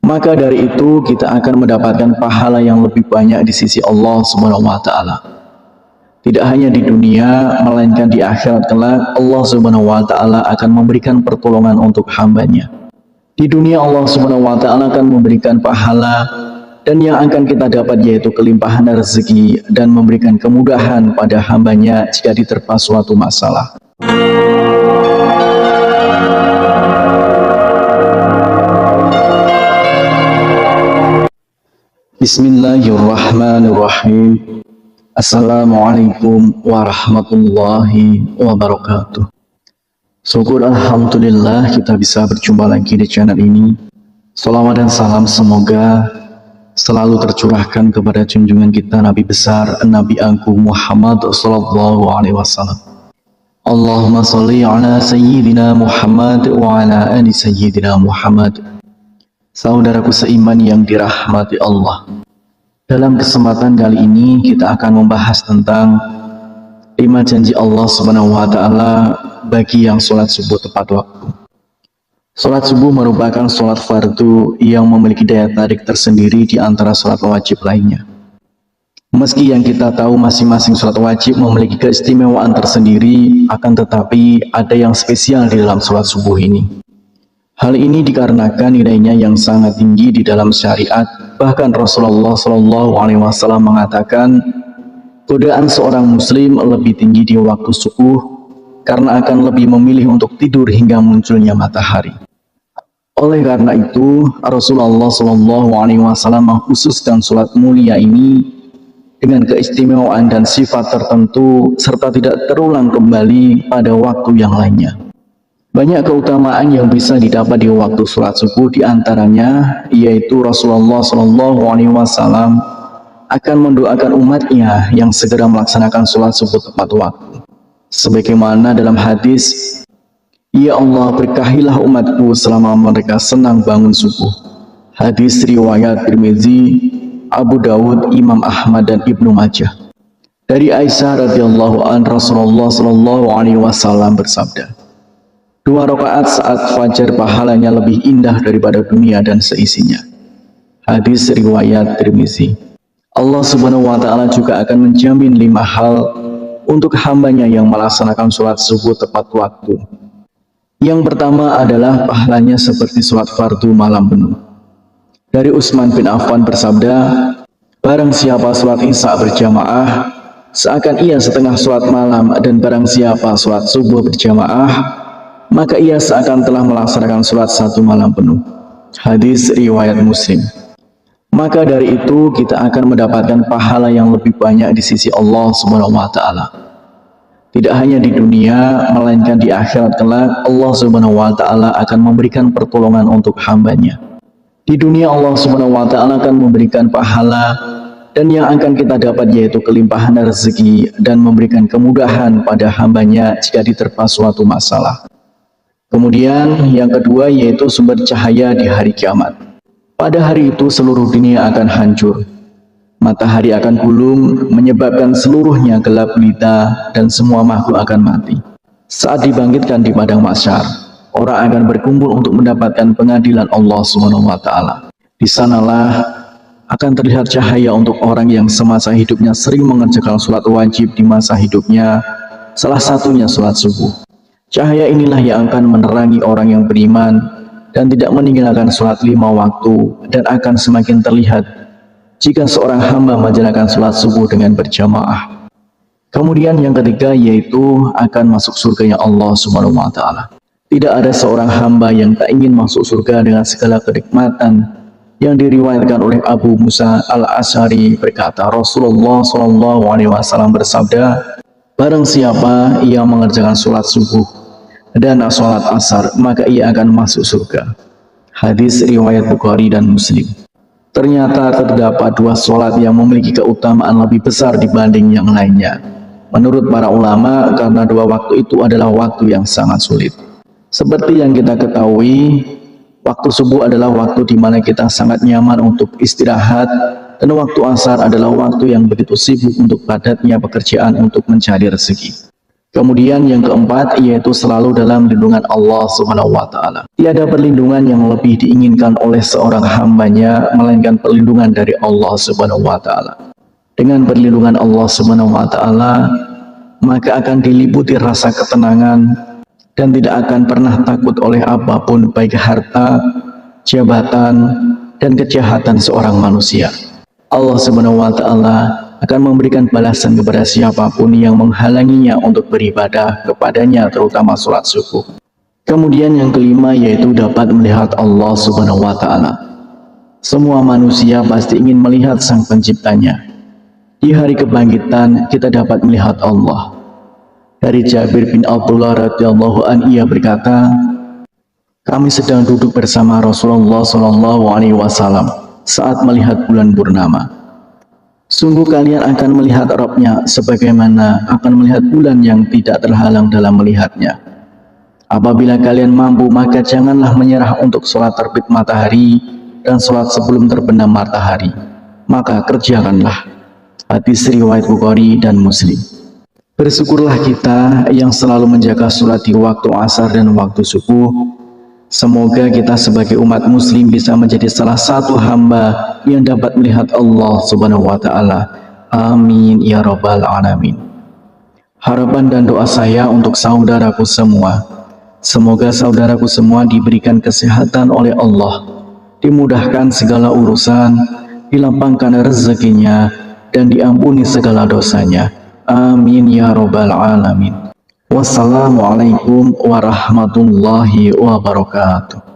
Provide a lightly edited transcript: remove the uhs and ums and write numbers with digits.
maka dari itu kita akan mendapatkan pahala yang lebih banyak di sisi Allah Subhanahu wa taala. Tidak hanya di dunia, melainkan di akhirat kelak Allah Subhanahu wa taala akan memberikan pertolongan untuk hambanya. Di dunia Allah Subhanahu wa taala akan memberikan pahala, dan yang akan kita dapat yaitu kelimpahan rezeki dan memberikan kemudahan pada hambanya jika diterpa suatu masalah. Bismillahirrahmanirrahim. Assalamualaikum warahmatullahi wabarakatuh. Syukur alhamdulillah kita bisa berjumpa lagi di channel ini. Salawat dan salam semoga selalu tercurahkan kepada junjungan kita Nabi besar Nabi Agung Muhammad sallallahu alaihi wasallam. Allahumma sholli ala sayyidina Muhammad wa ala ali sayyidina Muhammad. Saudaraku seiman yang dirahmati Allah, dalam kesempatan kali ini kita akan membahas tentang 5 janji Allah Subhanahu wa taala bagi yang sholat subuh tepat waktu. Sholat subuh merupakan sholat fardu yang memiliki daya tarik tersendiri di antara sholat wajib lainnya. Meski yang kita tahu masing-masing sholat wajib memiliki keistimewaan tersendiri, akan tetapi ada yang spesial di dalam sholat subuh ini. Hal ini dikarenakan nilainya yang sangat tinggi di dalam syariat. Bahkan Rasulullah Shallallahu Alaihi Wasallam mengatakan, godaan seorang muslim lebih tinggi di waktu subuh karena akan lebih memilih untuk tidur hingga munculnya matahari. Oleh karena itu, Rasulullah Shallallahu Alaihi Wasallam mengkhususkan sholat mulia ini dengan keistimewaan dan sifat tertentu serta tidak terulang kembali pada waktu yang lainnya. Banyak keutamaan yang bisa didapat di waktu sholat subuh, diantaranya yaitu Rasulullah Shallallahu Alaihi Wasallam akan mendoakan umatnya yang segera melaksanakan sholat subuh tepat waktu. Sebagaimana dalam hadis, "Ya Allah, berkahilah umatku selama mereka senang bangun subuh." Hadis riwayat Tirmizi, Abu Dawud, Imam Ahmad dan Ibnu Majah. Dari Aisyah radhiyallahu anha, Rasulullah Shallallahu Alaihi Wasallam bersabda, 2 rakaat saat fajar pahalanya lebih indah daripada dunia dan seisinya. Hadis riwayat Tirmizi. Allah Subhanahu wa taala juga akan menjamin 5 hal untuk hambanya yang melaksanakan sholat subuh tepat waktu. Yang pertama adalah pahalanya seperti sholat fardu malam penuh. Dari Utsman bin Affan bersabda, barang siapa sholat isya berjamaah seakan ia setengah sholat malam, dan barang siapa sholat subuh berjamaah maka ia seakan telah melaksanakan sholat 1 malam penuh. Hadis riwayat Muslim. Maka dari itu kita akan mendapatkan pahala yang lebih banyak di sisi Allah Subhanahu wa taala. Tidak hanya di dunia, melainkan di akhirat kelak Allah Subhanahu wa taala akan memberikan pertolongan untuk hambanya. Di dunia Allah Subhanahu wa taala akan memberikan pahala, dan yang akan kita dapat yaitu kelimpahan rezeki dan memberikan kemudahan pada hambanya jika diterpa suatu masalah. Kemudian yang kedua yaitu sumber cahaya di hari kiamat. Pada hari itu seluruh dunia akan hancur. Matahari akan gulung menyebabkan seluruhnya gelap gulita dan semua makhluk akan mati. Saat dibangkitkan di padang mahsyar, orang akan berkumpul untuk mendapatkan pengadilan Allah Subhanahu wa taala. Di sanalah akan terlihat cahaya untuk orang yang semasa hidupnya sering mengerjakan sholat wajib di masa hidupnya, salah satunya sholat subuh. Cahaya inilah yang akan menerangi orang yang beriman dan tidak meninggalkan sholat 5 waktu, dan akan semakin terlihat jika seorang hamba menjalankan sholat subuh dengan berjamaah. Kemudian yang ketiga yaitu akan masuk surganya Allah Subhanahu wa taala. Tidak ada seorang hamba yang tak ingin masuk surga dengan segala kenikmatan. Yang diriwayatkan oleh Abu Musa al-Asy'ari berkata, Rasulullah Shallallahu Alaihi Wasallam bersabda, barang siapa yang mengerjakan sholat subuh dan sholat asar, maka ia akan masuk surga. Hadis riwayat Bukhari dan Muslim. Ternyata terdapat 2 sholat yang memiliki keutamaan lebih besar dibanding yang lainnya. Menurut para ulama, karena 2 waktu itu adalah waktu yang sangat sulit. Seperti yang kita ketahui, waktu subuh adalah waktu di mana kita sangat nyaman untuk istirahat, dan waktu asar adalah waktu yang begitu sibuk untuk padatnya pekerjaan untuk mencari rezeki. Kemudian yang keempat yaitu selalu dalam lindungan Allah Subhanahu wa taala. Tiada perlindungan yang lebih diinginkan oleh seorang hambanya melainkan perlindungan dari Allah Subhanahu wa taala. Dengan perlindungan Allah Subhanahu wa taala, maka akan diliputi rasa ketenangan dan tidak akan pernah takut oleh apapun, baik harta, jabatan, dan kejahatan seorang manusia. Allah Subhanahu wa taala akan memberikan balasan kepada siapapun yang menghalanginya untuk beribadah kepadanya, terutama sholat subuh. Kemudian yang kelima yaitu dapat melihat Allah Subhanahu wa taala. Semua manusia pasti ingin melihat Sang Penciptanya. Di hari kebangkitan kita dapat melihat Allah. Dari Jabir bin Abdullah radhiyallahu anhu, ia berkata, kami sedang duduk bersama Rasulullah SAW saat melihat bulan purnama. Sungguh kalian akan melihat Rabb-nya sebagaimana akan melihat bulan yang tidak terhalang dalam melihatnya. Apabila kalian mampu, maka janganlah menyerah untuk sholat terbit matahari dan sholat sebelum terbenam matahari. Maka kerjakanlah. Hadis riwayat Bukhari dan Muslim. Bersyukurlah kita yang selalu menjaga sholat di waktu asar dan waktu subuh. Semoga kita sebagai umat muslim bisa menjadi salah satu hamba yang dapat melihat Allah Subhanahu wa taala. Amin ya rabbal alamin. Harapan dan doa saya untuk saudaraku semua, semoga saudaraku semua diberikan kesehatan oleh Allah, dimudahkan segala urusan, dilapangkan rezekinya, dan diampuni segala dosanya. Amin ya rabbal alamin. Wassalamualaikum warahmatullahi wabarakatuh.